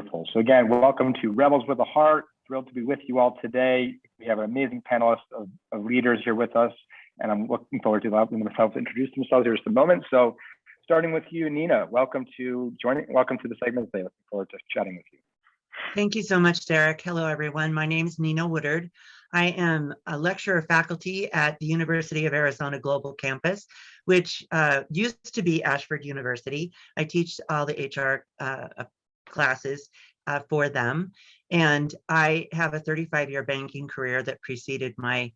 Wonderful. So again, welcome to Rebels with a Heart. Thrilled to be with you all today. We have an amazing panelist of leaders here with us, and I'm looking forward to allowing themselves to introduce themselves here in just a moment. So starting with you, Nina, welcome to the segment today. Looking forward to chatting with you. Thank you so much, Derek. Hello, everyone. My name is Nina Woodard. I am a lecturer faculty at the University of Arizona Global Campus, which used to be Ashford University. I teach all the HR classes for them. And I have a 35-year banking career that preceded my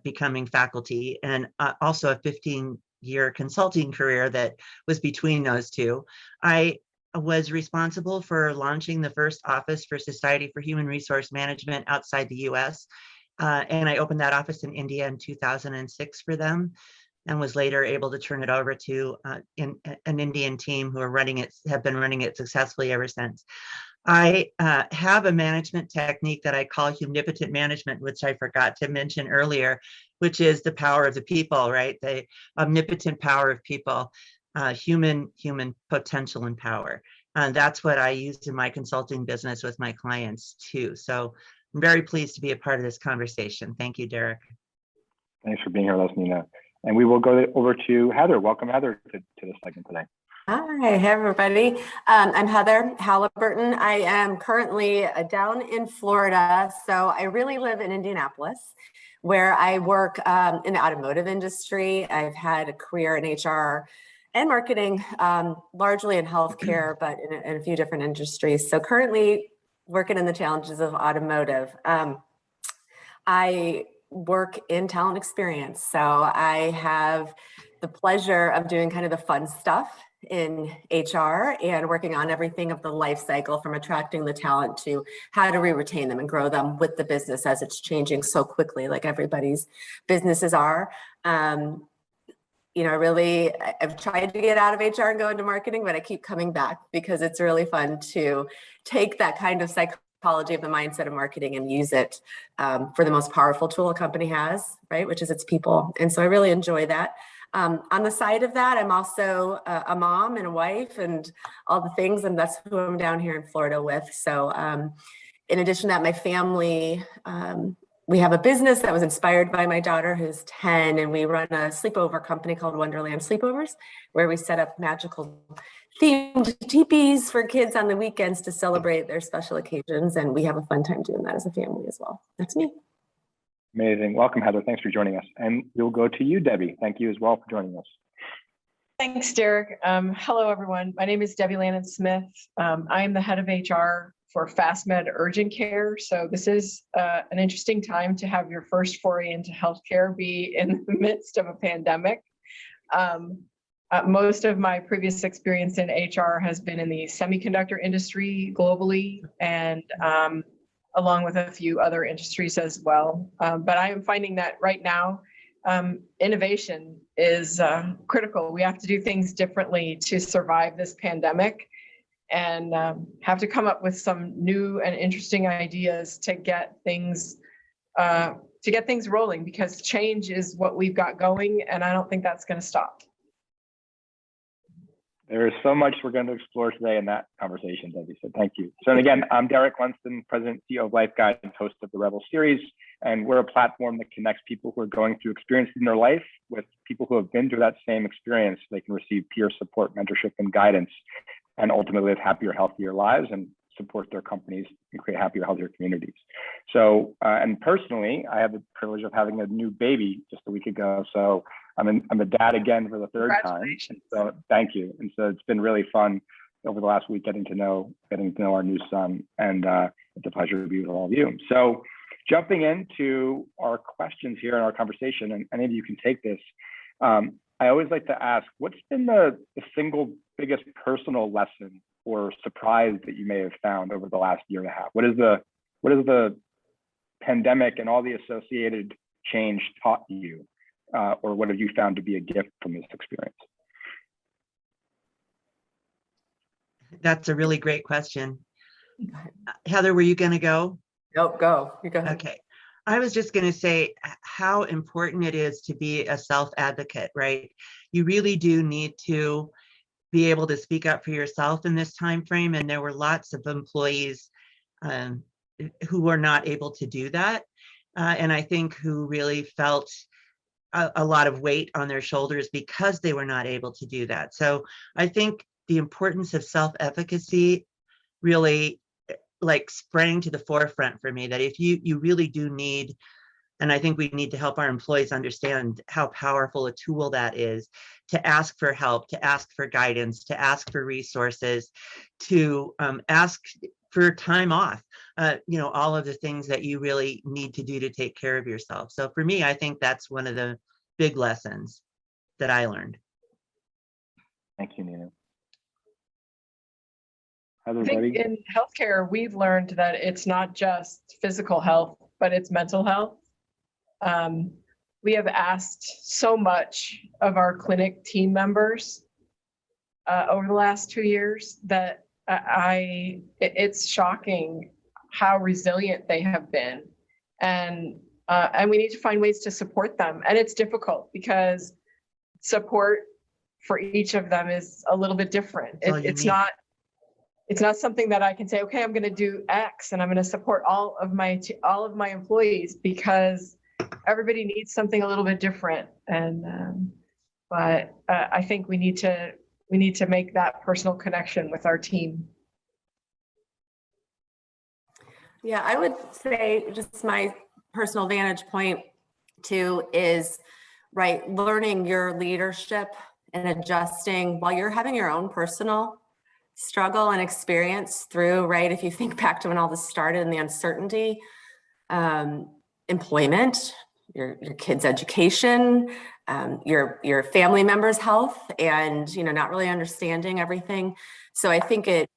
becoming faculty, and also a 15-year consulting career that was between those two. I was responsible for launching the first office for Society for Human Resource Management outside the US. And I opened that office in India in 2006 for them, and was later able to turn it over to an Indian team who have been running it successfully ever since. I have a management technique that I call omnipotent management, which I forgot to mention earlier, which is the power of the people, right? The omnipotent power of people, human potential and power. That's what I use in my consulting business with my clients too. So I'm very pleased to be a part of this conversation. Thank you, Derek. Thanks for being here with us, Nina. And we will go over to Heather. Welcome, Heather, to this segment today. Hi, everybody. I'm Heather Halliburton. I am currently down in Florida, so I really live in Indianapolis, where I work in the automotive industry. I've had a career in HR and marketing, largely in healthcare, but in a few different industries. So currently working in the challenges of automotive. I work in talent experience, so I have the pleasure of doing kind of the fun stuff in HR and working on everything of the life cycle, from attracting the talent to how do we retain them and grow them with the business as it's changing so quickly, like everybody's businesses are. You know, really, I've tried to get out of HR and go into marketing, but I keep coming back because it's really fun to take that kind of psychology of the mindset of marketing and use it for the most powerful tool a company has, right? Which is its people. And so I really enjoy that. On the side of that, I'm also a mom and a wife and all the things, and that's who I'm down here in Florida with. So in addition to that, my family, we have a business that was inspired by my daughter, who's 10, and we run a sleepover company called Wonderland Sleepovers, where we set up magical themed teepees for kids on the weekends to celebrate their special occasions. And we have a fun time doing that as a family as well. That's me. Amazing. Welcome, Heather. Thanks for joining us. And we'll go to you, Debbie. Thank you as well for joining us. Thanks, Derek. Hello, everyone. My name is Debbi Lannon-Smith. I am the head of HR for FastMed Urgent Care. So this is an interesting time to have your first foray into healthcare be in the midst of a pandemic. Most of my previous experience in HR has been in the semiconductor industry globally, and along with a few other industries as well. But I am finding that right now, innovation is critical. We have to do things differently to survive this pandemic, and have to come up with some new and interesting ideas to get things rolling, because change is what we've got going, and I don't think that's going to stop. There is so much we're going to explore today in that conversation, Debbie, so thank you. So, and again, I'm Derek Lundsten, President and CEO of LifeGuides and host of the Rebel series, and we're a platform that connects people who are going through experiences in their life with people who have been through that same experience. They can receive peer support, mentorship, and guidance, and ultimately live happier, healthier lives and support their companies and create happier, healthier communities. So, and personally, I have the privilege of having a new baby just a week ago. So I'm a dad again for the third time. So thank you. And so it's been really fun over the last week getting to know our new son, and it's a pleasure to be with all of you. So jumping into our questions here in our conversation, and any of you can take this. I always like to ask, what's been the single biggest personal lesson or surprise that you may have found over the last year and a half? What is the pandemic and all the associated change taught you, or what have you found to be a gift from this experience? That's a really great question. Heather, were you going to go? Nope, go. You go ahead. Okay. I was just going to say how important it is to be a self-advocate, right? You really do need to be able to speak up for yourself in this time frame. And there were lots of employees who were not able to do that. And I think who really felt a lot of weight on their shoulders because they were not able to do that. So I think the importance of self-efficacy really like sprang to the forefront for me, that if you really do need, and I think we need to help our employees understand how powerful a tool that is, to ask for help, to ask for guidance, to ask for resources, to ask for time off, all of the things that you really need to do to take care of yourself. So for me, I think that's one of the big lessons that I learned. Thank you, Nina. I think in healthcare, we've learned that it's not just physical health, but it's mental health. We have asked so much of our clinic team members over the last 2 years that it's shocking how resilient they have been, and we need to find ways to support them. And it's difficult because support for each of them is a little bit different. It's not something that I can say, okay, I'm going to do X and I'm going to support all of my employees, because everybody needs something a little bit different. And but I think we need to make that personal connection with our team. Yeah, I would say just my personal vantage point too is, right, learning your leadership and adjusting while you're having your own personal struggle and experience through, right? If you think back to when all this started and the uncertainty, employment, your kids' education, your family members' health, and not really understanding everything. So I think it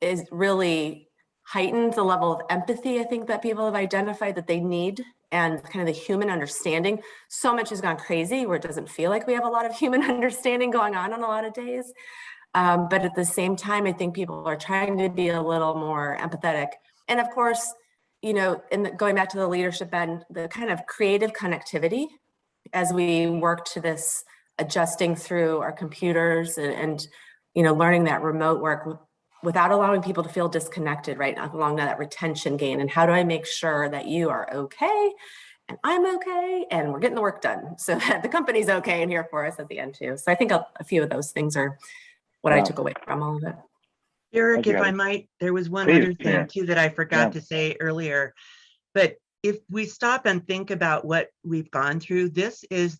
is really heightened the level of empathy I think that people have identified that they need, and kind of the human understanding. So much has gone crazy where it doesn't feel like we have a lot of human understanding going on a lot of days. But at the same time, I think people are trying to be a little more empathetic. And of course, going back to the leadership end, the kind of creative connectivity as we work to this adjusting through our computers and learning that remote work without allowing people to feel disconnected, right? Along that retention gain. And how do I make sure that you are okay and I'm okay and we're getting the work done so that the company's okay and here for us at the end too. So I think a few of those things are what I took away from all of it. Eric, if I might, there was one other thing too that I forgot to say earlier, but if we stop and think about what we've gone through, this is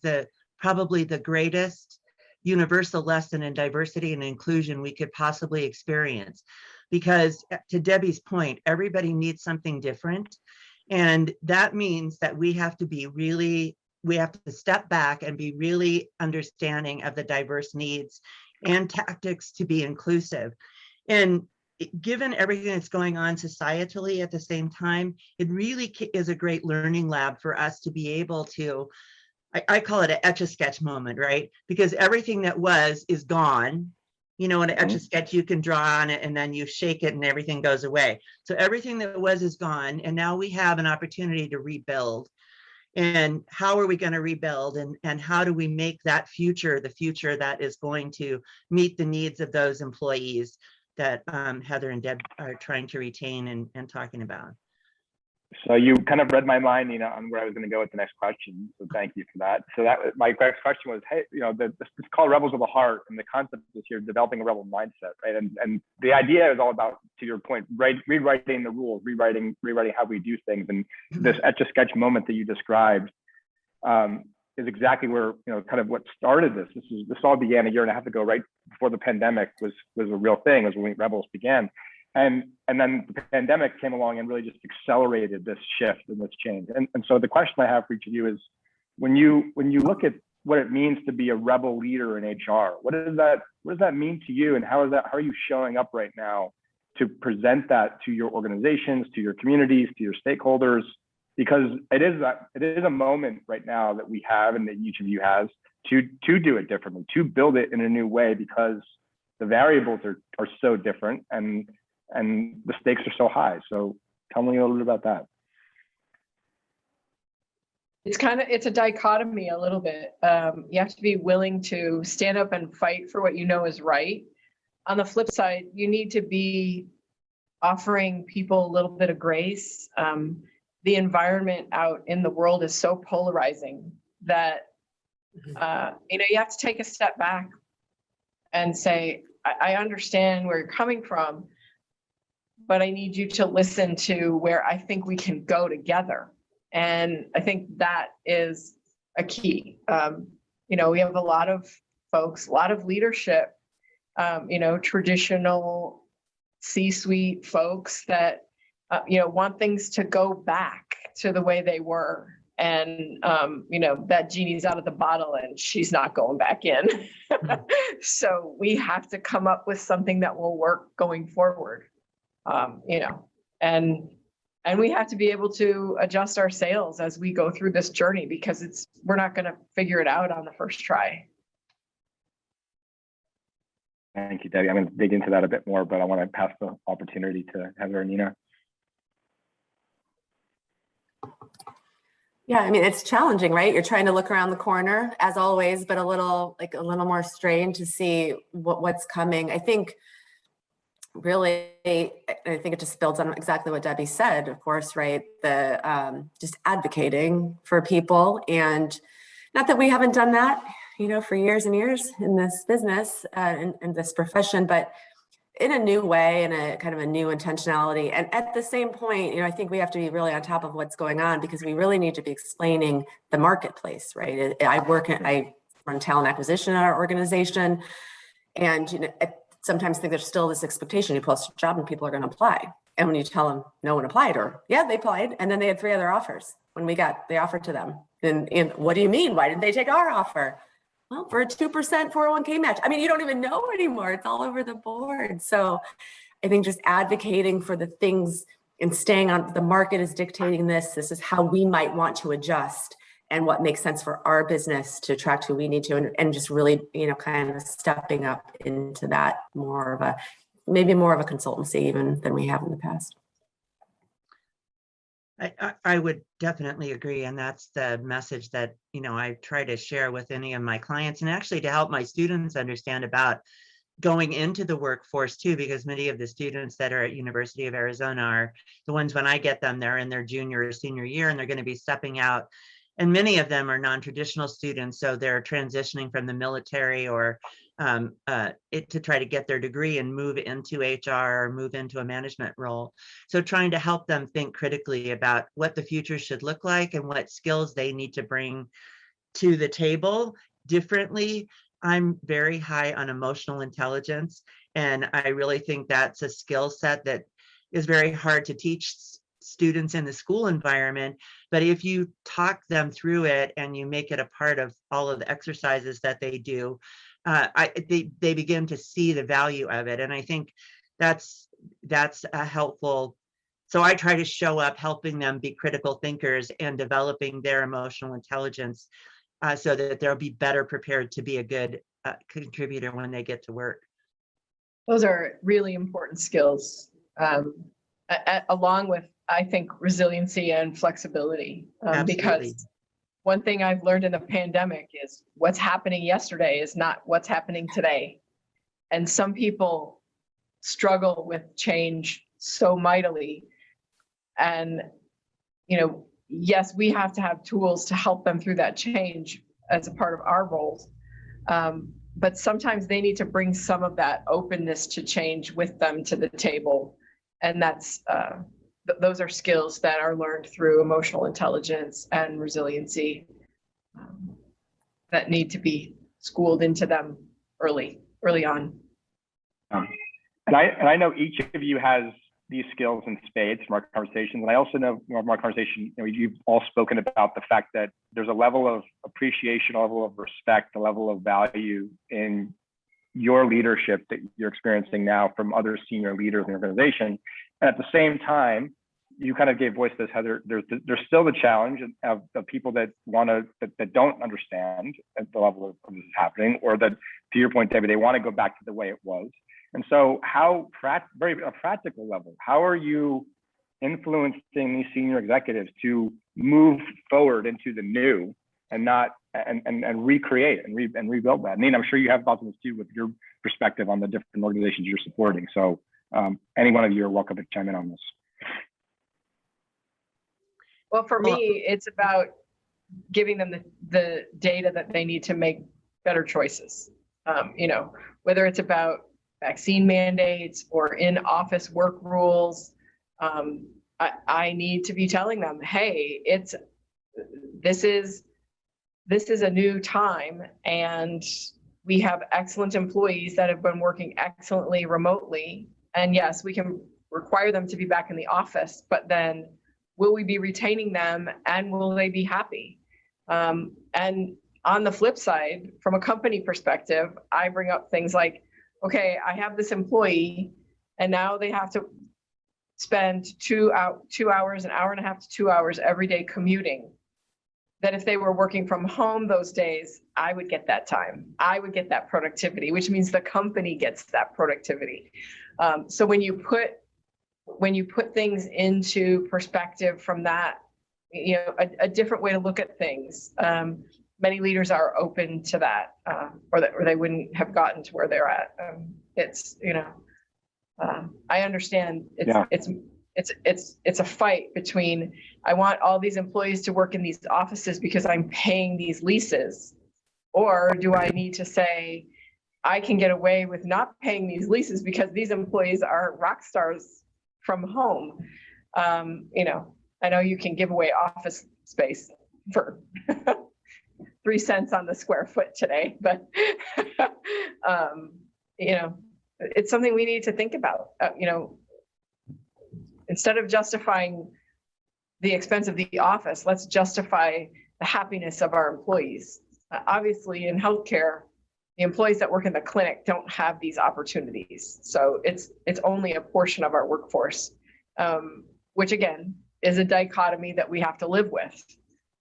probably the greatest universal lesson in diversity and inclusion we could possibly experience. Because to Debbie's point, everybody needs something different. And that means that we have to step back and be really understanding of the diverse needs and tactics to be inclusive. And given everything that's going on societally at the same time, it really is a great learning lab for us to be able to, I call it an Etch-a-Sketch moment, right? Because everything that was is gone. In an Etch-a-Sketch, you can draw on it and then you shake it and everything goes away. So everything that was is gone. And now we have an opportunity to rebuild. And how are we going to rebuild? And how do we make that future the future that is going to meet the needs of those employees that Heather and Deb are trying to retain and talking about? So you kind of read my mind, on where I was going to go with the next question. So thank you for that. So my next question was, hey, it's called Rebels of the Heart, and the concept is here developing a rebel mindset, right? And the idea is all about, to your point, rewriting the rules, rewriting how we do things. And this Etch-a-Sketch moment that you described is exactly where kind of what started this. This all began a year and a half ago, right before the pandemic was a real thing, was when Rebels began. And then the pandemic came along and really just accelerated this shift and this change. And so the question I have for each of you is, when you look at what it means to be a rebel leader in HR, what does that mean to you, and how are you showing up right now to present that to your organizations, to your communities, to your stakeholders? Because it is a moment right now that we have, and that each of you has, to do it differently, to build it in a new way, because the variables are so different and the stakes are so high. So tell me a little bit about that. It's a dichotomy a little bit. You have to be willing to stand up and fight for what you know is right, on the flip side, you need to be offering people a little bit of grace. The environment out in the world is so polarizing that you have to take a step back and say, I understand where you're coming from, but I need you to listen to where I think we can go together. And I think that is a key. We have a lot of folks, a lot of leadership, traditional C-suite folks that, want things to go back to the way they were. And, that genie's out of the bottle and she's not going back in. So we have to come up with something that will work going forward, and we have to be able to adjust our sails as we go through this journey, because we're not going to figure it out on the first try. Thank you, Debbie. I'm going to dig into that a bit more, but I want to pass the opportunity to Heather and Nina. Yeah, I mean, it's challenging, right? You're trying to look around the corner as always, but a little more strained to see what's coming. I think really, I think it just builds on exactly what Debbie said, of course, right? The just advocating for people, and not that we haven't done that, for years and years in this business, in this profession, but in a new way, in a kind of a new intentionality. And at the same point, I think we have to be really on top of what's going on, because we really need to be explaining the marketplace, right? I run talent acquisition at our organization, and I sometimes think there's still this expectation: you post a job and people are going to apply. And when you tell them no one applied, or yeah, they applied, and then they had 3 other offers when we got the offer to them. And what do you mean? Why didn't they take our offer? Well, for a 2% 401k match. I mean, you don't even know anymore. It's all over the board. So I think just advocating for the things and staying on the market is dictating this. This is how we might want to adjust, and what makes sense for our business to attract who we need to, and just really, kind of stepping up into that maybe more of a consultancy even than we have in the past. I would definitely agree. And that's the message that, I try to share with any of my clients, and actually to help my students understand about going into the workforce too, because many of the students that are at University of Arizona are the ones, when I get them, they're in their junior or senior year, and they're going to be stepping out. And many of them are non-traditional students, so they're transitioning from the military or to try to get their degree and move into HR or move into a management role. So trying to help them think critically about what the future should look like and what skills they need to bring to the table differently. I'm very high on emotional intelligence, and I really think that's a skill set that is very hard to teach students in the school environment. But if you talk them through it and you make it a part of all of the exercises that they do, they begin to see the value of it. And I think that's a helpful. So I try to show up helping them be critical thinkers and developing their emotional intelligence so that they'll be better prepared to be a good contributor when they get to work. Those are really important skills, along with, I think, resiliency and flexibility, because one thing I've learned in the pandemic is what's happening yesterday is not what's happening today. And some people struggle with change so mightily. And, yes, we have to have tools to help them through that change as a part of our roles. But sometimes they need to bring some of that openness to change with them to the table. And that's, those are skills that are learned through emotional intelligence and resiliency that need to be schooled into them early on. And I know each of you has these skills in spades from our conversations. And I also know from our conversation, you've all spoken about the fact that there's a level of appreciation, a level of respect, a level of value in your leadership that you're experiencing now from other senior leaders in the organization. And at the same time, you kind of gave voice to this, Heather, there's still the challenge of people that that don't understand at the level of this is happening, or that, to your point, Debbie, they want to go back to the way it was. And so a practical level, how are you influencing these senior executives to move forward into the new and not and recreate and rebuild that. Nina, I'm sure you have thoughts on this too with your perspective on the different organizations you're supporting. So any one of you are welcome to chime in on this. Well, for me, it's about giving them the data that they need to make better choices. You know, whether it's about vaccine mandates or in-office work rules, I need to be telling them, hey, this is a new time, and we have excellent employees that have been working excellently remotely. And yes, we can require them to be back in the office, but then will we be retaining them, and will they be happy? And on the flip side, from a company perspective, I bring up things like, okay, I have this employee, and now they have to spend 2 hours, an hour and a half to 2 hours every day commuting. That if they were working from home those days, I would get that time. I would get that productivity, which means the company gets that productivity. So when you put things into perspective from that, you know, a different way to look at things, many leaders are open to that, or they wouldn't have gotten to where they're at. It's, you know, I understand it's a fight between, I want all these employees to work in these offices because I'm paying these leases, or do I need to say, I can get away with not paying these leases because these employees are rock stars from home. You know, I know you can give away office space for 3 cents on the square foot today, but you know, it's something we need to think about. You know, instead of justifying the expense of the office, let's justify the happiness of our employees. Obviously, in healthcare, the employees that work in the clinic don't have these opportunities. So it's only a portion of our workforce, which again, is a dichotomy that we have to live with.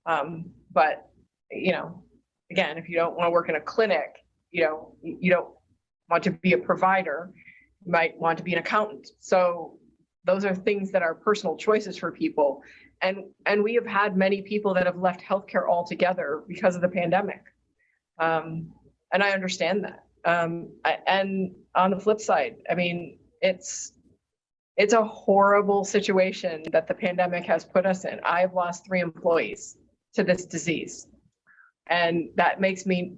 But, you know, again, if you don't want to work in a clinic, you know, you don't want to be a provider, you might want to be an accountant. So those are things that are personal choices for people. And we have had many people that have left healthcare altogether because of the pandemic. And I understand that. And on the flip side, I mean, it's a horrible situation that the pandemic has put us in. I've lost 3 employees to this disease. And that makes me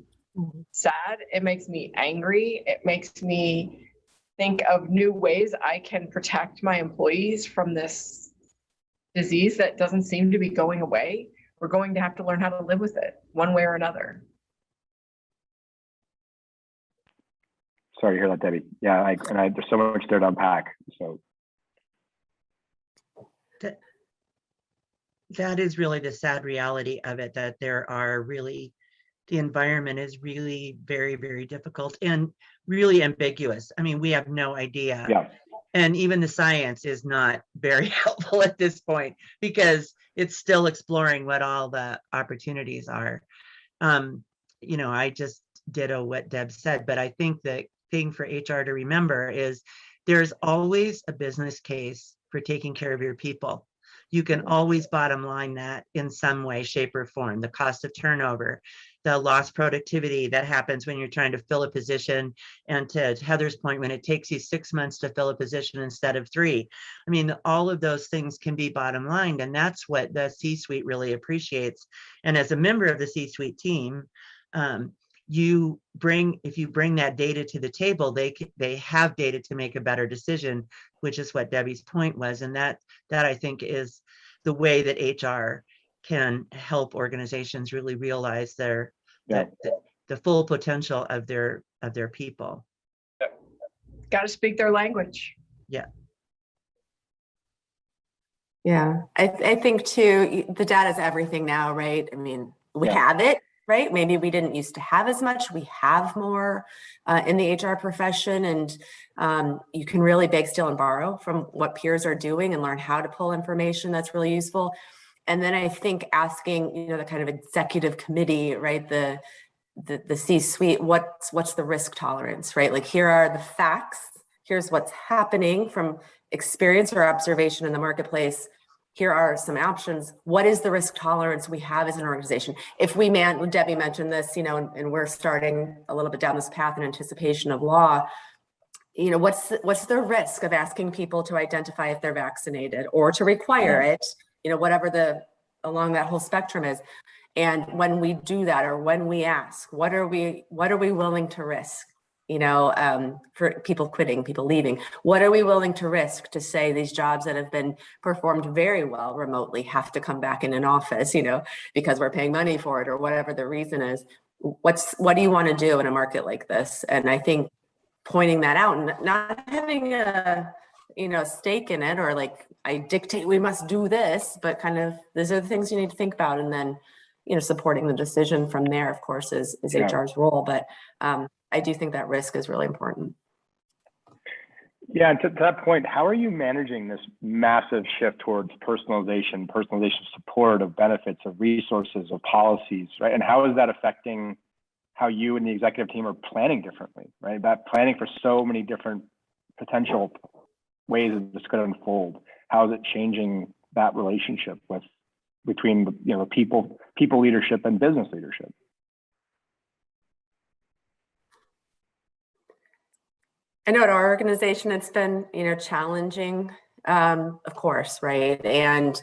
sad. It makes me angry. It makes me think of new ways I can protect my employees from this disease that doesn't seem to be going away. We're going to have to learn how to live with it one way or another. Sorry to hear that, Debbie. Yeah, there's so much there to unpack. So that is really the sad reality of it, that there are really, the environment is really very, very difficult and really ambiguous. I mean, we have no idea. Yeah. And even the science is not very helpful at this point because it's still exploring what all the opportunities are. You know, I just ditto what Deb said, but I think the thing for HR to remember is there's always a business case for taking care of your people. You can always bottom line that in some way, shape, or form. The cost of turnover, the lost productivity that happens when you're trying to fill a position, and to Heather's point, when it takes you 6 months to fill a position instead of 3. I mean, all of those things can be bottom lined, and that's what the C-suite really appreciates. And as a member of the C-suite team, if you bring that data to the table, they have data to make a better decision, which is what Debbie's point was. And that I think is the way that HR can help organizations really realize the full potential of their people. Got to speak their language. Yeah. Yeah, I think too, the data is everything now, right? I mean, we have it. Right? Maybe we didn't used to have as much. We have more in the HR profession, and you can really beg, steal, and borrow from what peers are doing and learn how to pull information that's really useful. And then I think asking, you know, the kind of executive committee, right? The C-suite, what's the risk tolerance, right? Like, here are the facts. Here's what's happening from experience or observation in the marketplace. here are some options. What is the risk tolerance we have as an organization? If we Debbie mentioned this, you know, and we're starting a little bit down this path in anticipation of law, you know, what's the risk of asking people to identify if they're vaccinated or to require it, you know, whatever along that whole spectrum is. And when we do that, or when we ask, what are we willing to risk? You know, for people quitting, people leaving, what are we willing to risk to say these jobs that have been performed very well remotely have to come back in an office, you know, because we're paying money for it or whatever the reason is. What do you want to do in a market like this? And I think pointing that out and not having a, you know, stake in it or like I dictate we must do this, but kind of these are the things you need to think about, and then, you know, supporting the decision from there, of course, is HR's role. But I do think that risk is really important. Yeah, and to that point, how are you managing this massive shift towards personalization support of benefits, of resources, of policies, right? And how is that affecting how you and the executive team are planning differently, right? That planning for so many different potential ways that this could unfold. How is it changing that relationship between, you know, people leadership and business leadership? I know at our organization, it's been, you know, challenging, of course, right? And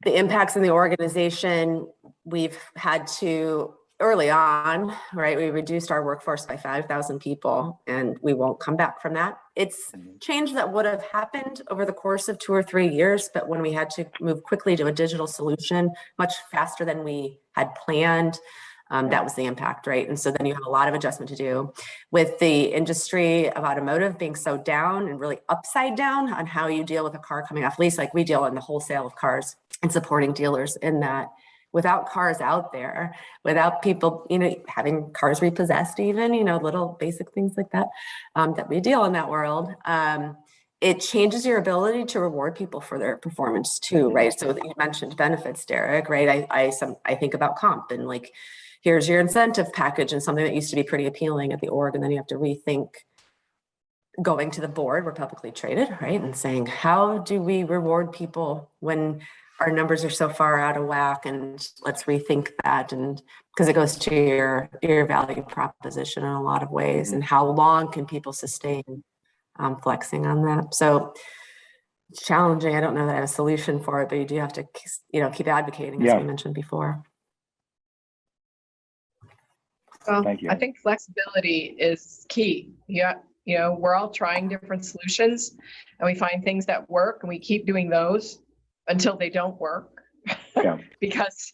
the impacts in the organization, we've had to, early on, right, we reduced our workforce by 5,000 people, and we won't come back from that. It's change that would have happened over the course of 2 or 3 years, but when we had to move quickly to a digital solution, much faster than we had planned, that was the impact, right? And so then you have a lot of adjustment to do with the industry of automotive being so down and really upside down on how you deal with a car coming off lease, like we deal in the wholesale of cars and supporting dealers in that. Without cars out there, without people, you know, having cars repossessed, even, you know, little basic things like that, that we deal in that world, it changes your ability to reward people for their performance too, right? So you mentioned benefits, Derek, right? I think about comp and like, here's your incentive package and something that used to be pretty appealing at the org, and then you have to rethink going to the board, we're publicly traded, right? And saying, how do we reward people when our numbers are so far out of whack, and let's rethink that. And because it goes to your value proposition in a lot of ways, and how long can people sustain flexing on that? So it's challenging. I don't know that I have a solution for it, but you do have to, you know, keep advocating, as we mentioned before. Well, Thank you. I think flexibility is key. Yeah, you know, we're all trying different solutions, and we find things that work, and we keep doing those until they don't work. Because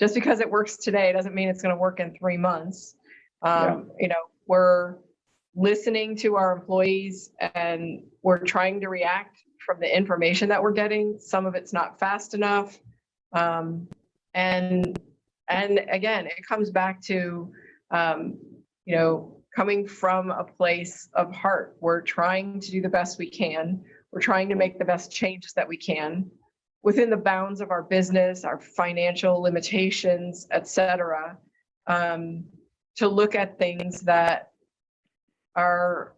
just because it works today doesn't mean it's going to work in 3 months. You know, we're listening to our employees, and we're trying to react from the information that we're getting. Some of it's not fast enough. And again, it comes back to, you know, coming from a place of heart. We're trying to do the best we can. We're trying to make the best changes that we can within the bounds of our business, our financial limitations, et cetera, to look at things that are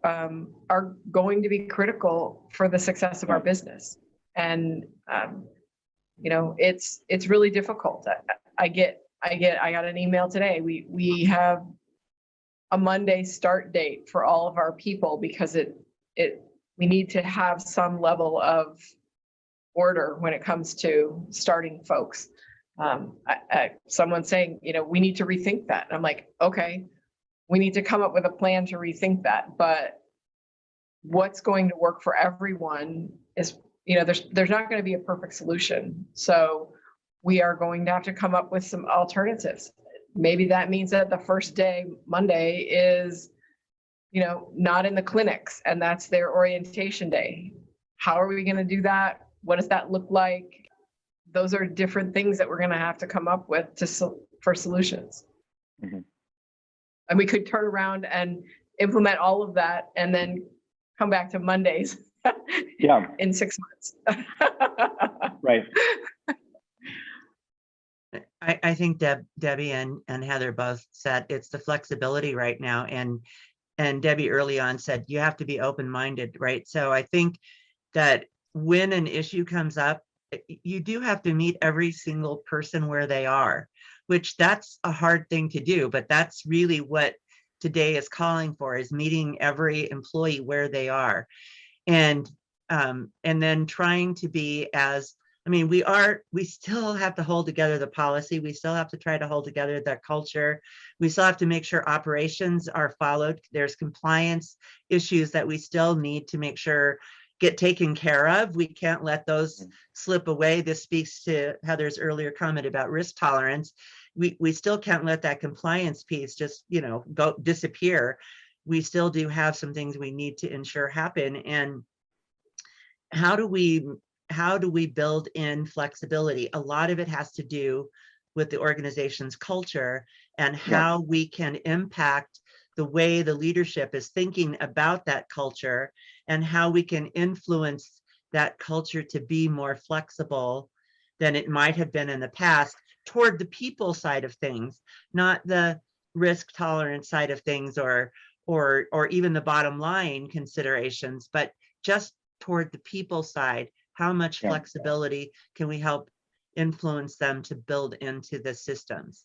going to be critical for the success of our business. And you know, it's really difficult. I got an email today. We have a Monday start date for all of our people because we need to have some level of order when it comes to starting folks. Someone saying, you know, we need to rethink that. And I'm like, okay, we need to come up with a plan to rethink that. But what's going to work for everyone is, you know, there's not going to be a perfect solution. So we are going to have to come up with some alternatives. Maybe that means that the first day, Monday, is, you know, not in the clinics, and that's their orientation day. How are we going to do that? What does that look like? Those are different things that we're going to have to come up with for solutions. And we could turn around and implement all of that and then come back to Mondays in 6 months. Right. I think Debbie and Heather both said it's the flexibility right now. And Debbie early on said, you have to be open-minded, right? So I think that when an issue comes up, you do have to meet every single person where they are, which that's a hard thing to do, but that's really what today is calling for, is meeting every employee where they are. And then trying to be as, I mean, we still have to hold together the policy. We still have to try to hold together that culture. We still have to make sure operations are followed. There's compliance issues that we still need to make sure get taken care of. We can't let those slip away. This speaks to Heather's earlier comment about risk tolerance. We still can't let that compliance piece just, go disappear. We still do have some things we need to ensure happen. And how do we build in flexibility? A lot of it has to do with the organization's culture and how we can impact the way the leadership is thinking about that culture, and how we can influence that culture to be more flexible than it might have been in the past toward the people side of things, not the risk tolerance side of things or even the bottom line considerations, but just toward the people side. How much flexibility can we help influence them to build into the systems?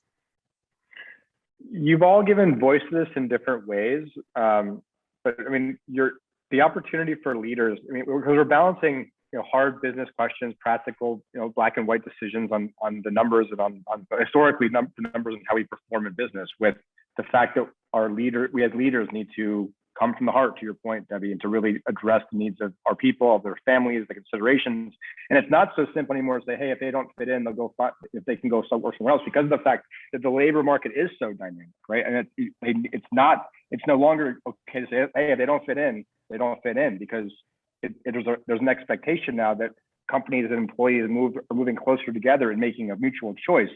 You've all given voice to this in different ways, but I mean, the opportunity for leaders. I mean, because we're balancing, hard business questions, practical, black and white decisions on the numbers and on historically the numbers and how we perform in business, with the fact that we as leaders need to come from the heart, to your point, Debbie, and to really address the needs of our people, of their families, the considerations. And it's not so simple anymore to say, hey, if they don't fit in, they'll go find, if they can go work somewhere else, because of the fact that the labor market is so dynamic, right? And it's no longer okay to say, hey, if they don't fit in, they don't fit in, because there's an expectation now that companies and employees are moving closer together and making a mutual choice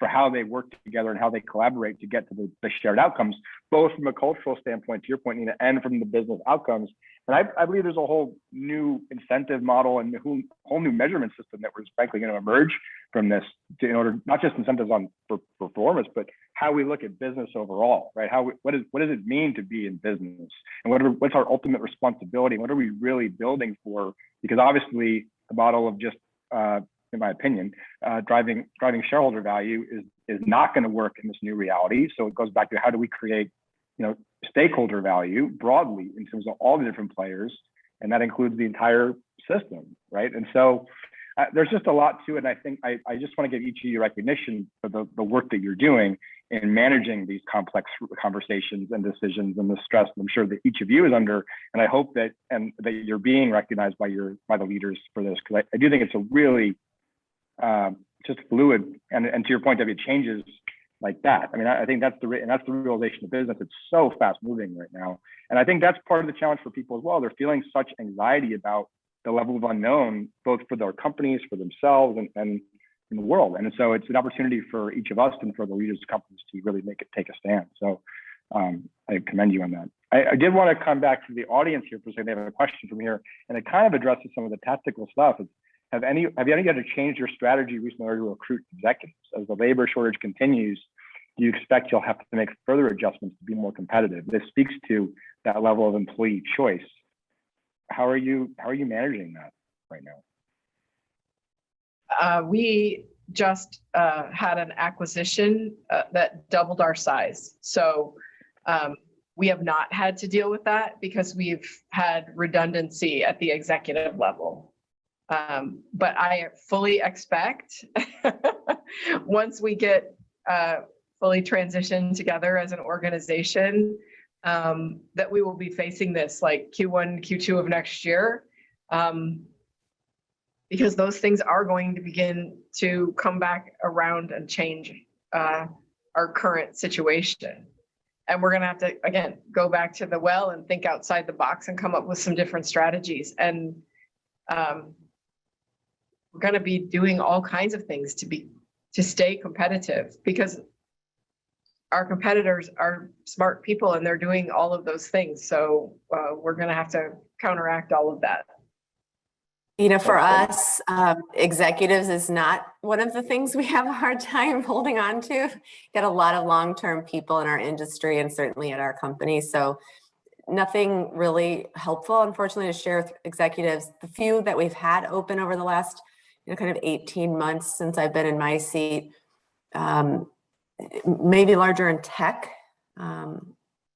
for how they work together and how they collaborate to get to the shared outcomes, both from a cultural standpoint, to your point, Nina, and from the business outcomes. And I believe there's a whole new incentive model and a whole new measurement system that was frankly going to emerge from this, in order, not just incentives for performance, but how we look at business overall, right? What does it mean to be in business, and what's our ultimate responsibility? What are we really building for? Because obviously the model of just, in my opinion, driving shareholder value is not going to work in this new reality. So it goes back to, how do we create, stakeholder value broadly in terms of all the different players, and that includes the entire system, right? And so there's just a lot to it. And I think I just want to give each of you recognition for the work that you're doing in managing these complex conversations and decisions and the stress that I'm sure that each of you is under. And I hope that you're being recognized by the leaders for this, because I do think it's a really just fluid, and to your point, Debbie, it changes like that. I mean, I think that's the realization of business. It's so fast moving right now, and I think that's part of the challenge for people as well. They're feeling such anxiety about the level of unknown, both for their companies, for themselves, and in the world. And so it's an opportunity for each of us and for the leaders of companies to really take a stand. So I commend you on that. I did want to come back to the audience here for a second. They have a question from here, and it kind of addresses some of the tactical stuff. Have you had to change your strategy recently to recruit executives? As the labor shortage continues, do you expect you'll have to make further adjustments to be more competitive? This speaks to that level of employee choice. How are you managing that right now? We just had an acquisition that doubled our size. So we have not had to deal with that because we've had redundancy at the executive level. But I fully expect once we get fully transitioned together as an organization, that we will be facing this like Q1, Q2 of next year, because those things are going to begin to come back around and change our current situation. And we're going to have to, again, go back to the well and think outside the box and come up with some different strategies. And we're going to be doing all kinds of things to stay competitive, because our competitors are smart people and they're doing all of those things. So we're going to have to counteract all of that. For us, executives is not one of the things we have a hard time holding on to. Got a lot of long-term people in our industry and certainly at our company. So nothing really helpful, unfortunately, to share with executives. The few that we've had open over the last kind of 18 months since I've been in my seat, maybe larger in tech.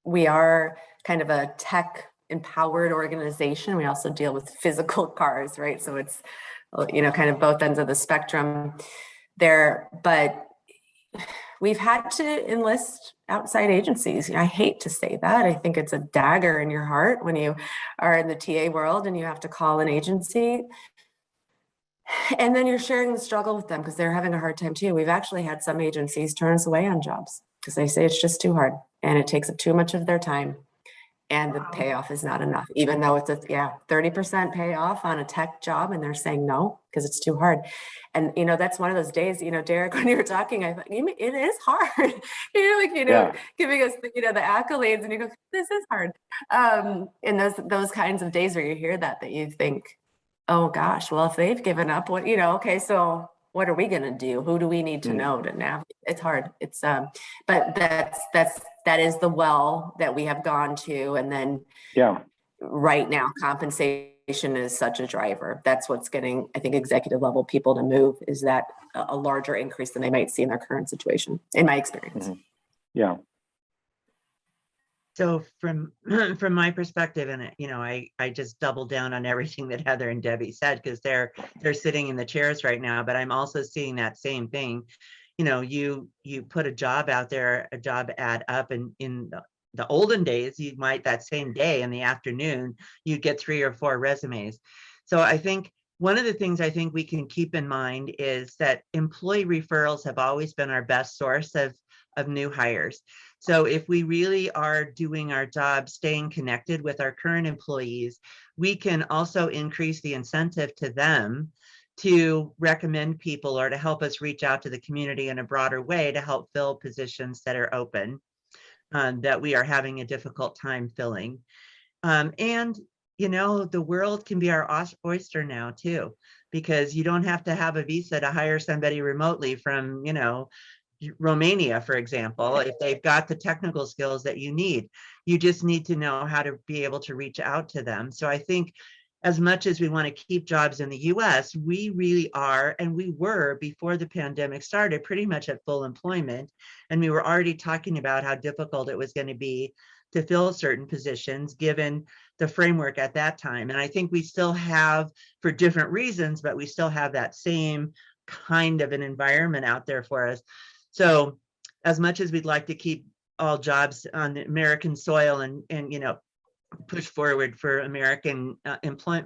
We are kind of a tech empowered organization. We also deal with physical cars, right? So it's, kind of both ends of the spectrum there, but we've had to enlist outside agencies. I hate to say that. I think it's a dagger in your heart when you are in the TA world and you have to call an agency. And then you're sharing the struggle with them because they're having a hard time too. We've actually had some agencies turn us away on jobs because they say it's just too hard and it takes up too much of their time and the payoff is not enough, even though it's 30% payoff on a tech job, and they're saying no because it's too hard. And that's one of those days, Derek, when you were talking, I thought it is hard. Giving us the accolades, and you go, this is hard. And those kinds of days where you hear that you think, oh gosh, well, if they've given up, what, okay, so what are we going to do? Who do we need to know to navigate? It's hard. It's, but that is the well that we have gone to. And then right now, compensation is such a driver. That's what's getting, I think, executive level people to move, is that a larger increase than they might see in their current situation, in my experience. Mm-hmm. Yeah. So from my perspective, and I just double down on everything that Heather and Debbi said, because they're sitting in the chairs right now, but I'm also seeing that same thing. You put a job out there, a job ad up, and in the olden days, you might that same day in the afternoon, you'd get 3 or 4 resumes. So I think one of the things I think we can keep in mind is that employee referrals have always been our best source of new hires. So if we really are doing our job, staying connected with our current employees, we can also increase the incentive to them to recommend people or to help us reach out to the community in a broader way to help fill positions that are open, that we are having a difficult time filling. And the world can be our oyster now too, because you don't have to have a visa to hire somebody remotely from, Romania, for example. If they've got the technical skills that you need, you just need to know how to be able to reach out to them. So I think as much as we want to keep jobs in the US, we really are, and we were before the pandemic started, pretty much at full employment. And we were already talking about how difficult it was going to be to fill certain positions given the framework at that time. And I think we still have, for different reasons, but we still have that same kind of an environment out there for us. So as much as we'd like to keep all jobs on American soil and push forward for American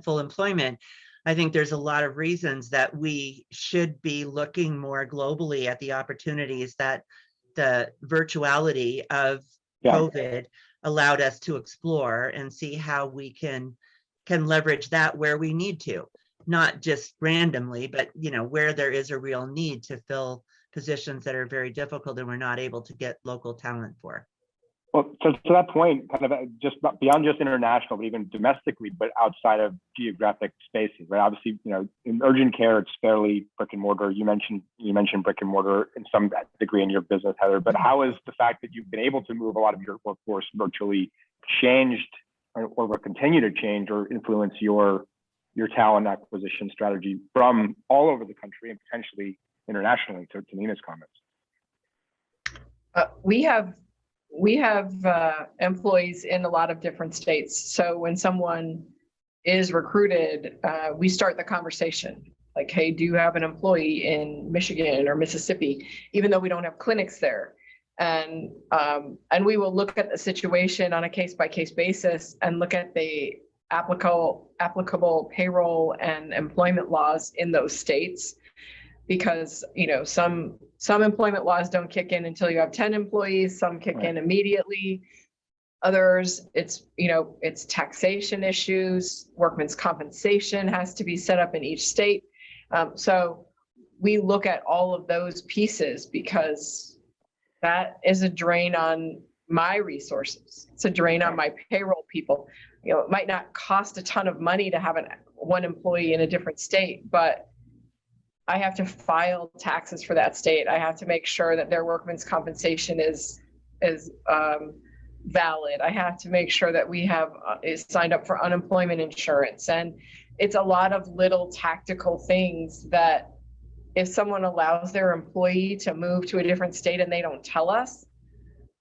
full employment, I think there's a lot of reasons that we should be looking more globally at the opportunities that the virtuality of COVID allowed us to explore and see how we can leverage that where we need to, not just randomly, but where there is a real need to fill positions that are very difficult and we're not able to get local talent for. Well, so to that point, kind of just beyond just international, but even domestically, but outside of geographic spaces, right? Obviously, in urgent care, it's fairly brick and mortar. You mentioned brick and mortar in some degree in your business, Heather, but how is the fact that you've been able to move a lot of your workforce virtually changed or will continue to change or influence your talent acquisition strategy from all over the country and potentially internationally, to Nina's comments? We have employees in a lot of different states. So when someone is recruited, we start the conversation like, hey, do you have an employee in Michigan or Mississippi, even though we don't have clinics there? And we will look at the situation on a case-by-case basis and look at the applicable payroll and employment laws in those states. Because some employment laws don't kick in until you have 10 employees, some kick in immediately. Others, it's taxation issues, workman's compensation has to be set up in each state. So we look at all of those pieces because that is a drain on my resources. It's a drain on my payroll people. It might not cost a ton of money to have one employee in a different state, but I have to file taxes for that state. I have to make sure that their workman's compensation is valid. I have to make sure that we have is signed up for unemployment insurance. And it's a lot of little tactical things that if someone allows their employee to move to a different state and they don't tell us,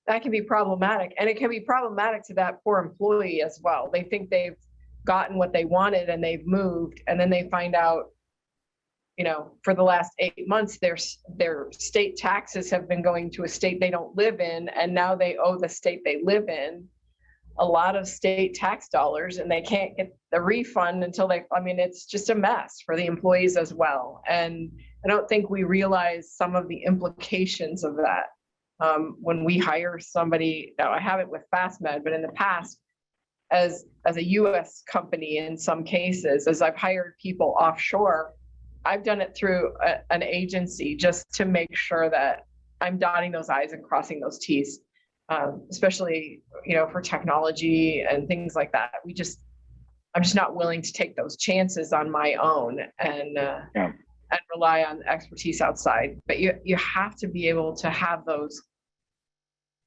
that can be problematic. And it can be problematic to that poor employee as well. They think they've gotten what they wanted and they've moved, and then they find out, you know, for the last 8 months, their state taxes have been going to a state they don't live in, and now they owe the state they live in a lot of state tax dollars, and they can't get the refund until it's just a mess for the employees as well. And I don't think we realize some of the implications of that. When we hire somebody, now I have it with FastMed, but in the past, as a US company in some cases, as I've hired people offshore, I've done it through an agency just to make sure that I'm dotting those I's and crossing those T's, especially, you know, for technology and things like that. I'm just not willing to take those chances on my own and rely on expertise outside. But you have to be able to have those,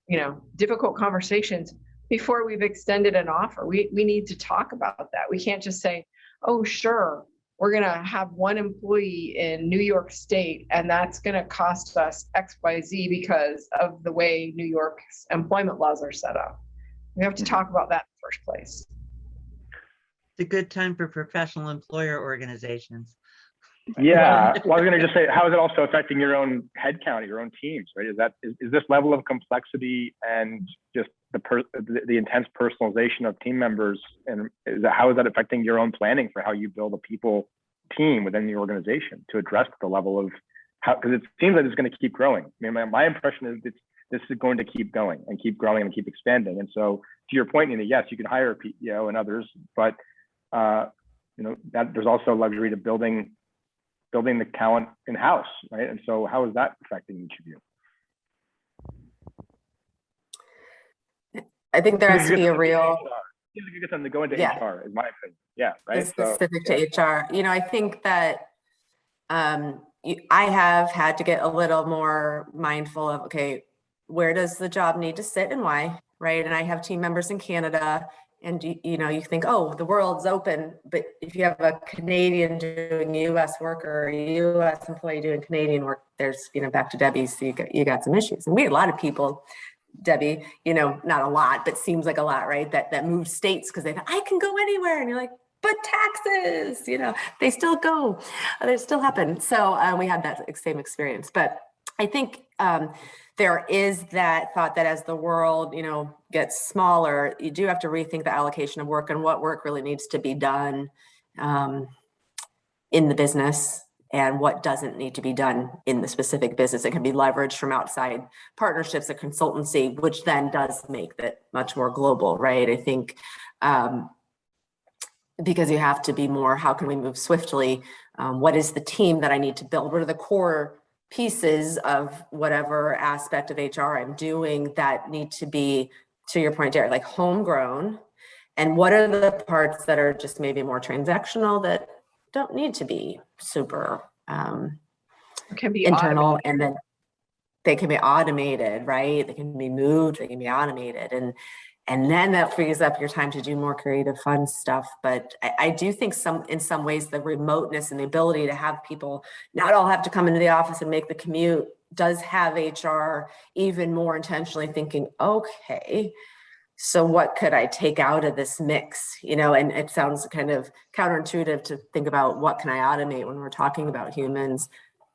you know, difficult conversations before we've extended an offer. We need to talk about that. We can't just say, oh, sure, we're going to have one employee in New York State, and that's going to cost us XYZ because of the way New York's employment laws are set up. We have to talk about that in the first place. It's a good time for professional employer organizations. Yeah, well, I was going to just say, how is it also affecting your own headcount, your own teams, right? Is this level of complexity and just the intense personalization of team members, and how is that affecting your own planning for how you build a people team within the organization to address the level of how? Because it seems like it's going to keep growing. I mean, my impression is this is going to keep going and keep growing and keep expanding. And so, to your point, Nina, yes, you can hire a PEO and others, but you know, that there's also luxury to building the talent in-house, right? And so how is that affecting each of you? I think there has to be a real... Seems like you get something to go into HR, is my opinion. Yeah, right? Specific to HR. You know, I think that I have had to get a little more mindful of, okay, where does the job need to sit and why, right? And I have team members in Canada, and you know, you think, oh, the world's open, but if you have a Canadian doing US work or a US employee doing Canadian work, there's, you know, back to Debbi, so you got some issues. And we had a lot of people, Debbi, you know, not a lot, but seems like a lot, right? That moved states because they thought, I can go anywhere. And you're like, but taxes, you know, they still go, they still happen. So we had that same experience. But I think there is that thought that as the world, you know, gets smaller, you do have to rethink the allocation of work and what work really needs to be done in the business and what doesn't need to be done in the specific business. It can be leveraged from outside partnerships, a consultancy, which then does make that much more global, right? I think because you have to be more, how can we move swiftly? What is the team that I need to build? What are the core pieces of whatever aspect of HR I'm doing that need to be, to your point, Derek, like homegrown? And what are the parts that are just maybe more transactional that don't need to be super can be internal automated. And then they can be automated, right? They can be moved, they can be automated. And then that frees up your time to do more creative, fun stuff. But I do think in some ways, the remoteness and the ability to have people not all have to come into the office and make the commute does have HR even more intentionally thinking, okay, so what could I take out of this mix? You know, and it sounds kind of counterintuitive to think about what can I automate when we're talking about humans,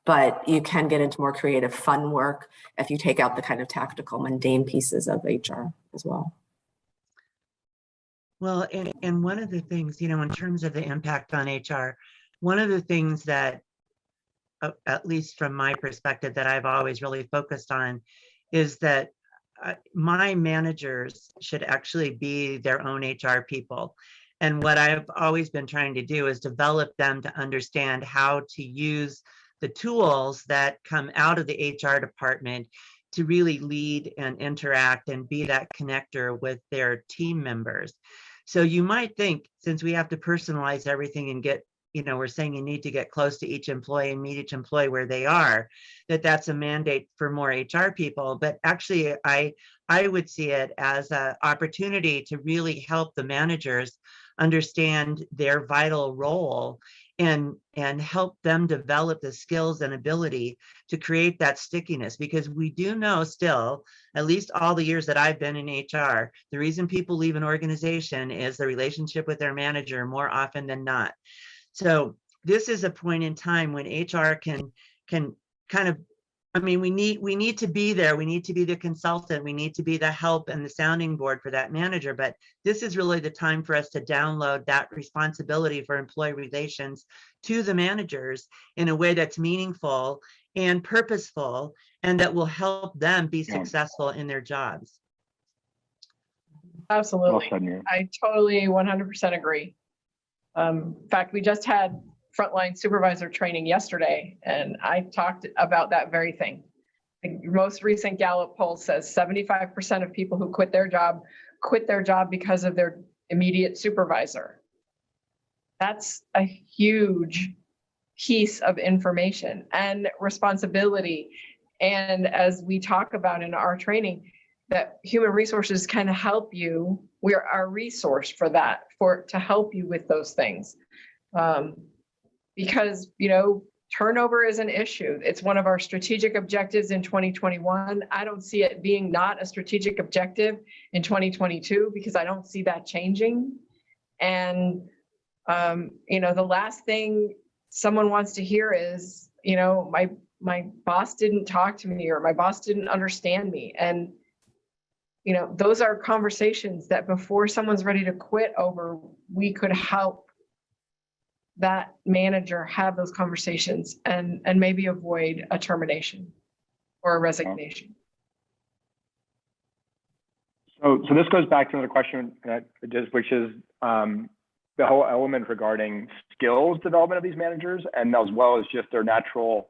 but you can get into more creative, fun work if you take out the kind of tactical, mundane pieces of HR as well. Well, and one of the things, you know, in terms of the impact on HR, one of the things that, at least from my perspective, that I've always really focused on is that my managers should actually be their own HR people. And what I've always been trying to do is develop them to understand how to use the tools that come out of the HR department to really lead and interact and be that connector with their team members. So you might think, since we have to personalize everything and get we're saying you need to get close to each employee and meet each employee where they are, that's a mandate for more HR people. But actually, I would see it as an opportunity to really help the managers understand their vital role and help them develop the skills and ability to create that stickiness. Because we do know still, at least all the years that I've been in HR, the reason people leave an organization is the relationship with their manager more often than not. So this is a point in time when HR can kind of, we need to be there. We need to be the consultant. We need to be the help and the sounding board for that manager. But this is really the time for us to download that responsibility for employee relations to the managers in a way that's meaningful and purposeful, and that will help them be successful in their jobs. Absolutely. Well, I totally 100% agree. In fact, we just had frontline supervisor training yesterday, and I talked about that very thing. The most recent Gallup poll says 75% of people who quit their job because of their immediate supervisor. That's a huge piece of information and responsibility. And as we talk about in our training, that human resources can help you. We're our resource for that, to help you with those things. Because, turnover is an issue. It's one of our strategic objectives in 2021. I don't see it being not a strategic objective in 2022 because I don't see that changing. And, the last thing someone wants to hear is, my boss didn't talk to me, or my boss didn't understand me. And, those are conversations that before someone's ready to quit over, we could help that manager have those conversations and maybe avoid a termination or a resignation. So this goes back to another question, which is the whole element regarding skills development of these managers, and as well as just their natural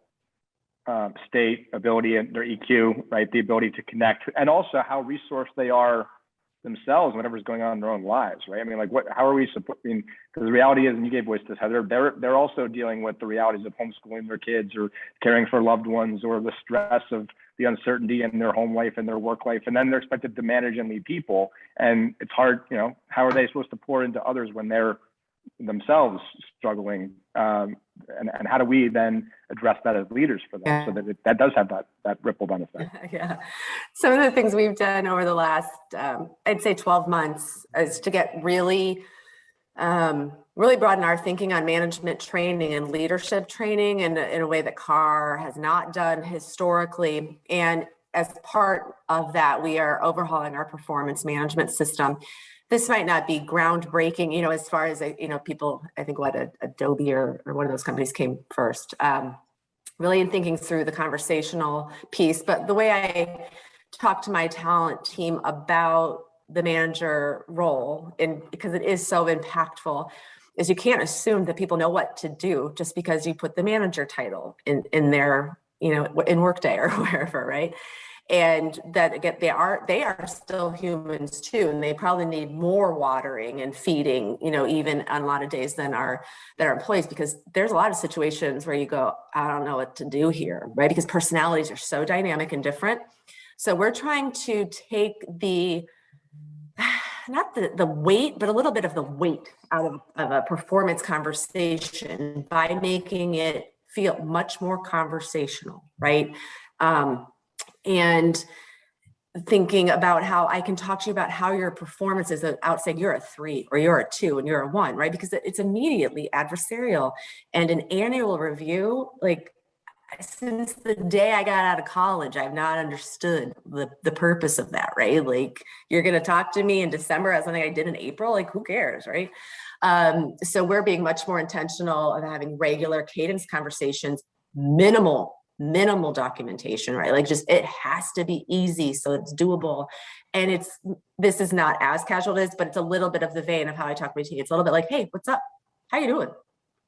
state, ability, and their EQ, right? The ability to connect, and also how resourced they are themselves, whatever's going on in their own lives, right? How are we supporting? Because the reality is, and you gave voice to Heather, they're also dealing with the realities of homeschooling their kids, or caring for loved ones, or the stress of the uncertainty in their home life and their work life, and then they're expected to manage and lead people, and it's hard. How are they supposed to pour into others when they're themselves struggling? And how do we then address that as leaders for them, so that that does have that ripple down effect? Yeah. Some of the things we've done over the last, I'd say 12 months, is to get really broaden our thinking on management training and leadership training in a way that CAR has not done historically. And as part of that, we are overhauling our performance management system. This might not be groundbreaking, as far as, people, I think Adobe or one of those companies came first, really in thinking through the conversational piece. But the way I talk to my talent team about the manager role, because it is so impactful, is you can't assume that people know what to do just because you put the manager title in their, in Workday or wherever, right? And that, again, they are still humans too, and they probably need more watering and feeding, even on a lot of days than our employees, because there's a lot of situations where you go, I don't know what to do here, right? Because personalities are so dynamic and different. So we're trying to take not the weight, but a little bit of the weight out of a performance conversation by making it feel much more conversational, right? And thinking about how I can talk to you about how your performance is outside, you're a 3 or you're a 2 and you're a 1, right? Because it's immediately adversarial. And an annual review, since the day I got out of college, I've not understood the purpose of that, right? You're going to talk to me in December as something I did in April, who cares, right? So we're being much more intentional of having regular cadence conversations, minimal documentation, right? It has to be easy so it's doable. And this is not as casual as, but it's a little bit of the vein of how I talk to my team. It's a little bit hey, what's up? How you doing?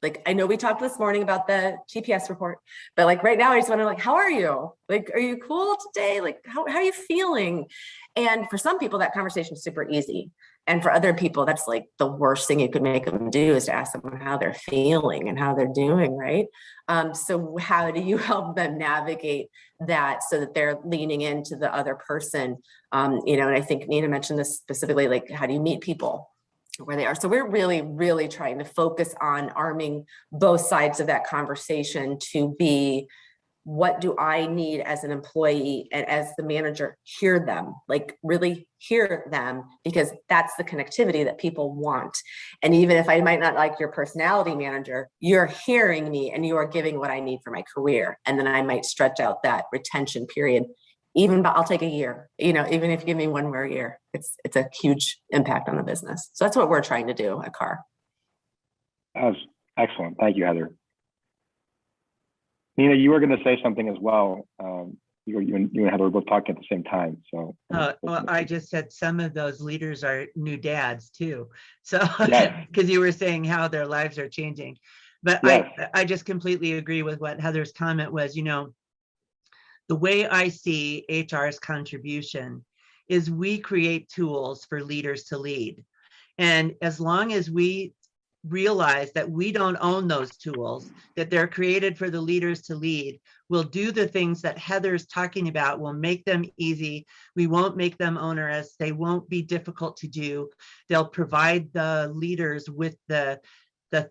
Like, I know we talked this morning about the GPS report, but like right now I just want to like, how are you? Like, are you cool today? Like, how are you feeling? And for some people, that conversation is super easy. And for other people, that's like the worst thing you could make them do is to ask them how they're feeling and how they're doing, right? So how do you help them navigate that so that they're leaning into the other person? And I think Nina mentioned this specifically, like, how do you meet people where they are? So we're really, really trying to focus on arming both sides of that conversation to be, what do I need as an employee, and as the manager, hear them, like really hear them, because that's the connectivity that people want. And even if I might not like your personality manager, you're hearing me and you are giving what I need for my career. And then I might stretch out that retention period. I'll take a year, even if you give me 1 more year, it's a huge impact on the business. So that's what we're trying to do at CAR. That was excellent. Thank you, Heather. Nina, you were going to say something as well. You and Heather were both talking at the same time. So, well, I just said some of those leaders are new dads too. So, yes. because you were saying how their lives are changing, but yes. I just completely agree with what Heather's comment was. The way I see HR's contribution is we create tools for leaders to lead, and as long as we realize that we don't own those tools, that they're created for the leaders to lead, we'll do the things that Heather's talking about. We'll make them easy. We won't make them onerous. They won't be difficult to do. They'll provide the leaders with the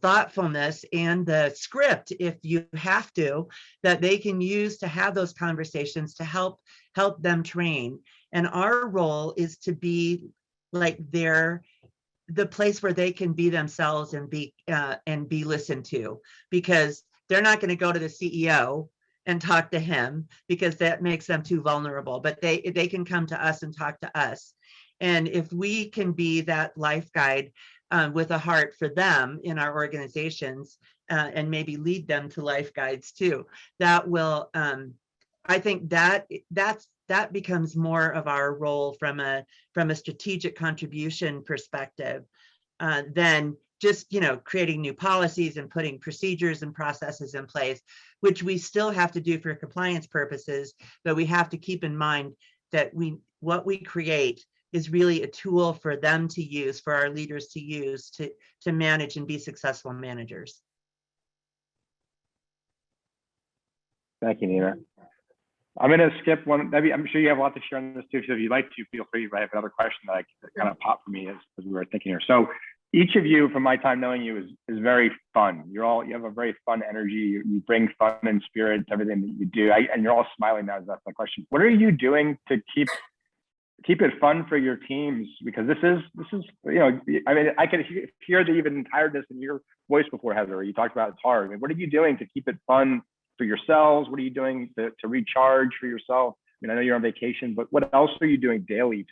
thoughtfulness and the script, if you have to, that they can use to have those conversations to help them train. And our role is to be like the place where they can be themselves and be listened to, because they're not going to go to the CEO and talk to him because that makes them too vulnerable, but they can come to us and talk to us. And if we can be that life guide with a heart for them in our organizations, and maybe lead them to life guides too, that will, I think that becomes more of our role from a strategic contribution perspective than just creating new policies and putting procedures and processes in place, which we still have to do for compliance purposes. But we have to keep in mind that what we create is really a tool for them to use, for our leaders to use to manage and be successful managers. Thank you, Nina. I'm going to skip one. Debbi, I'm sure you have a lot to share on this too. So if you'd like to, feel free. I have another question that kind of popped for me as we were thinking here. So each of you, from my time knowing you, is very fun. You have a very fun energy. You bring fun and spirit to everything that you do. And you're all smiling now. That's my question. What are you doing to keep it fun for your teams? Because this is I mean, I could hear the even tiredness in your voice before, Heather. You talked about it's hard. I mean, what are you doing to keep it fun for yourselves? What are you doing to recharge for yourself? I mean, I know you're on vacation, but what else are you doing daily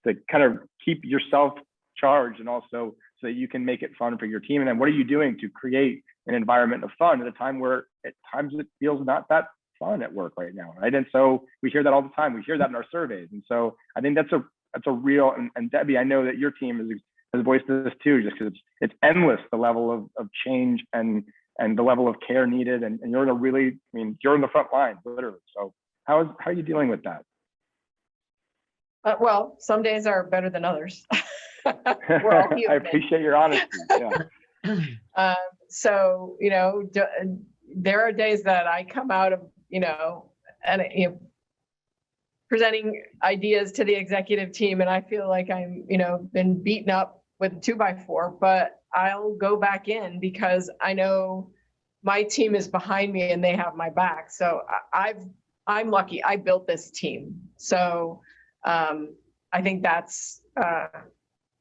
to kind of keep yourself charged, and also so that you can make it fun for your team? And then what are you doing to create an environment of fun at a time where at times it feels not that fun at work right now, right? And so we hear that all the time. We hear that in our surveys. And so I think that's a real, and Debbi, I know that your team has voiced this too, just because it's endless, the level of change and the level of care needed. And you're in you're in the front line, literally. So how are you dealing with that? Well, some days are better than others. We're all human. I appreciate your honesty. Yeah. So, there are days that I come out of, presenting ideas to the executive team, and I feel like I'm, been beaten up with a 2x4, but I'll go back in because I know my team is behind me and they have my back. So I'm lucky. I built this team. So I think that's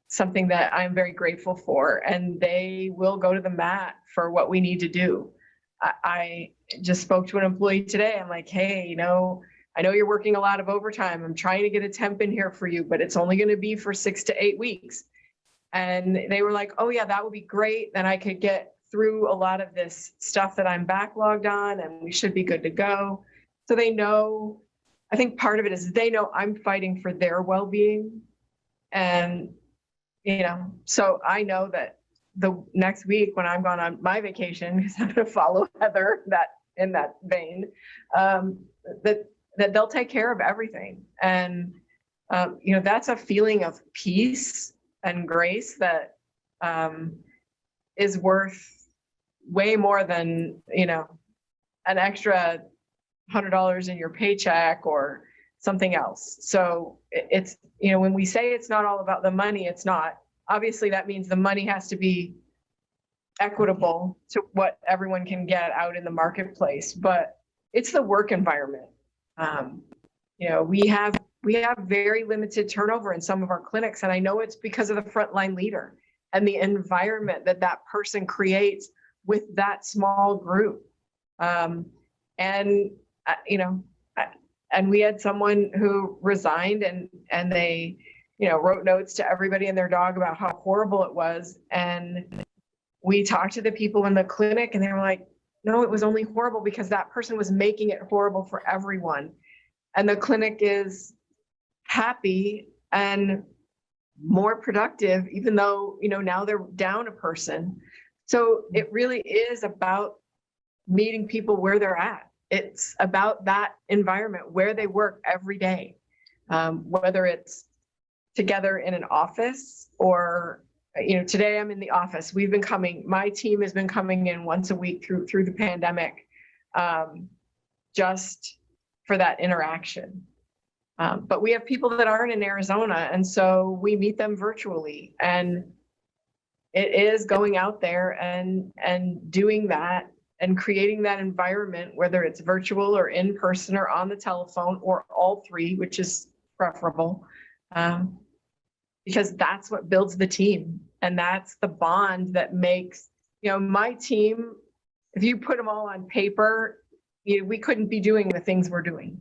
something that I'm very grateful for, and they will go to the mat for what we need to do. I just spoke to an employee today. I'm like, hey, I know you're working a lot of overtime. I'm trying to get a temp in here for you, but it's only going to be for 6 to 8 weeks. And they were like, oh yeah, that would be great. Then I could get through a lot of this stuff that I'm backlogged on, and we should be good to go. So they know, I think part of it is they know I'm fighting for their well-being. And, so I know that the next week when I'm gone on my vacation, because I'm going to follow Heather in that vein, that they'll take care of everything. And, that's a feeling of peace and grace that is worth way more than, an extra $100 in your paycheck or something else. So it's, when we say it's not all about the money, it's not. Obviously, that means the money has to be equitable to what everyone can get out in the marketplace, but it's the work environment. We have very limited turnover in some of our clinics, and I know it's because of the frontline leader and the environment that person creates with that small group. And we had someone who resigned and they, wrote notes to everybody and their dog about how horrible it was. And we talked to the people in the clinic and they were like, no, it was only horrible because that person was making it horrible for everyone. And the clinic is happy and more productive, even though, now they're down a person. So it really is about meeting people where they're at. It's about that environment where they work every day, whether it's together in an office or, today I'm in the office. My team has been coming in once a week through the pandemic, just for that interaction. But we have people that aren't in Arizona, and so we meet them virtually, and it is going out there and doing that and creating that environment, whether it's virtual or in person or on the telephone or all three, which is preferable, because that's what builds the team. And that's the bond that makes, my team, if you put them all on paper, we couldn't be doing the things we're doing.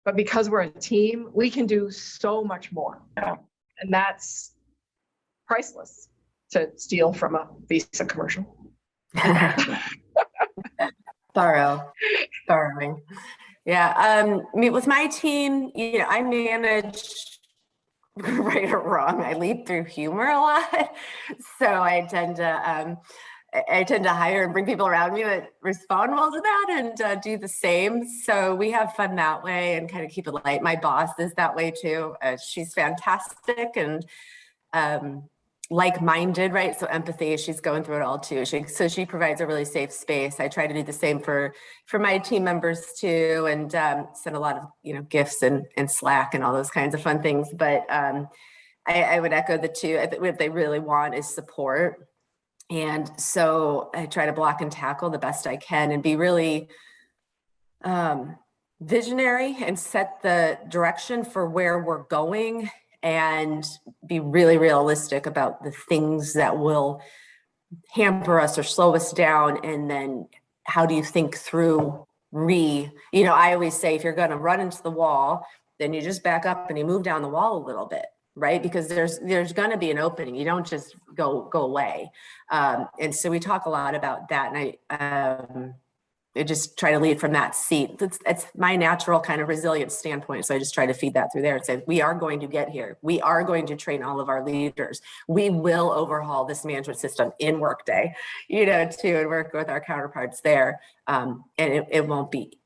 But because we're a team, we can do so much more. Yeah. And that's priceless, to steal from a Visa commercial. Borrowing. Yeah. With my team, I manage, right or wrong, I lead through humor a lot. So I tend to hire and bring people around me that respond well to that and do the same. So we have fun that way and kind of keep it light. My boss is that way too. She's fantastic and like-minded, right? So empathy, she's going through it all too. So she provides a really safe space. I try to do the same for my team members too, and send a lot of gifts and Slack and all those kinds of fun things. But I would echo the two. I think what they really want is support. And so I try to block and tackle the best I can and be really visionary and set the direction for where we're going and be really realistic about the things that will hamper us or slow us down. And then how do you think through I always say, if you're going to run into the wall, then you just back up and you move down the wall a little bit. Right? Because there's going to be an opening. You don't just go away. And so we talk a lot about that. And I just try to lead from that seat. It's my natural kind of resilient standpoint. So I just try to feed that through there and say, we are going to get here. We are going to train all of our leaders. We will overhaul this management system in Workday, too, and work with our counterparts there. And it won't be,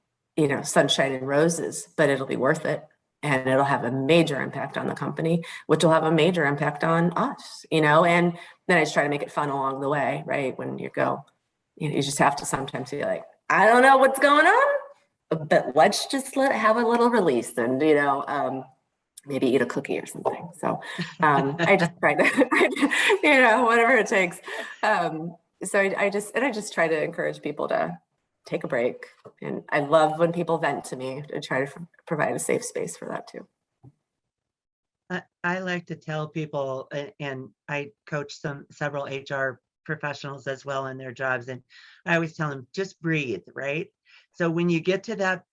sunshine and roses, but it'll be worth it. And it'll have a major impact on the company, which will have a major impact on us, and then I just try to make it fun along the way, right? When you go, you just have to sometimes be like, I don't know what's going on, but let's just have a little release and, maybe eat a cookie or something. So I just try to, whatever it takes. So I just try to encourage people to take a break. And I love when people vent to me to try to provide a safe space for that too. I like to tell people, and I coach several HR professionals as well in their jobs, and I always tell them, just breathe, right? So when you get to that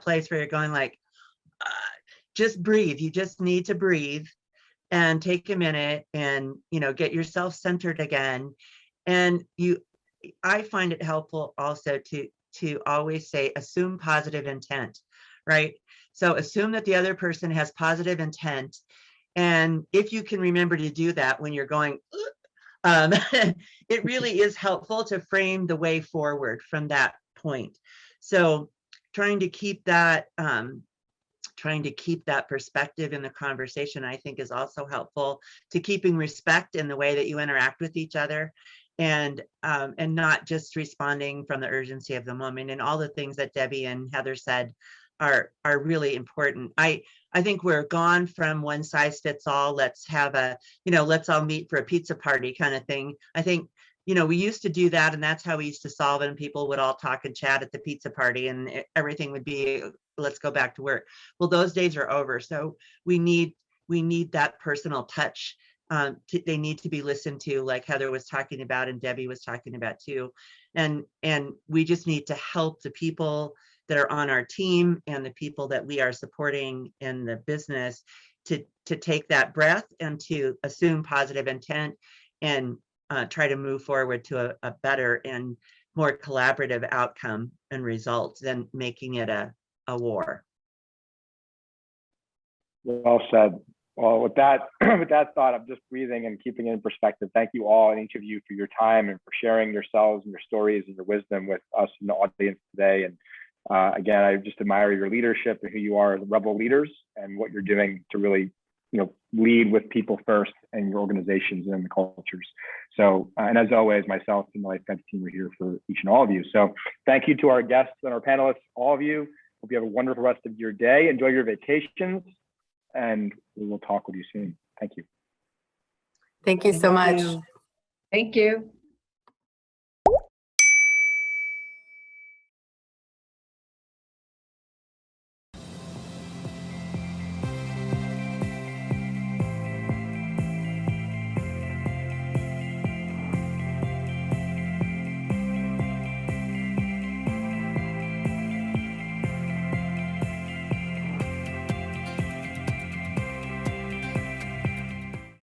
place where you're going like, just breathe. You just need to breathe and take a minute and, get yourself centered again. And I find it helpful also to always say, assume positive intent, right? So assume that the other person has positive intent. And if you can remember to do that when you're going, It really is helpful to frame the way forward from that point. So trying to keep that perspective in the conversation, I think, is also helpful to keeping respect in the way that you interact with each other, and not just responding from the urgency of the moment. And all the things that Debbi and Heather said are really important. I think we're gone from one size fits all. Let's have let's all meet for a pizza party kind of thing. I think, we used to do that, and that's how we used to solve it. And people would all talk and chat at the pizza party, and everything would be, let's go back to work. Well, those days are over. So we need that personal touch. They need to be listened to, like Heather was talking about and Debbi was talking about too. And we just need to help the people that are on our team and the people that we are supporting in the business to take that breath and to assume positive intent and try to move forward to a better and more collaborative outcome and results than making it a war. Well said. Well, with that thought, I'm just breathing and keeping it in perspective. Thank you all and each of you for your time and for sharing yourselves and your stories and your wisdom with us in the audience today. And again, I just admire your leadership and who you are as Rebel leaders and what you're doing to really, lead with people first and your organizations and the cultures. So, and as always, myself and the LifeGuides team are here for each and all of you. So thank you to our guests and our panelists, all of you. Hope you have a wonderful rest of your day. Enjoy your vacations, and we will talk with you soon. Thank you. Thank you so much. Thank you.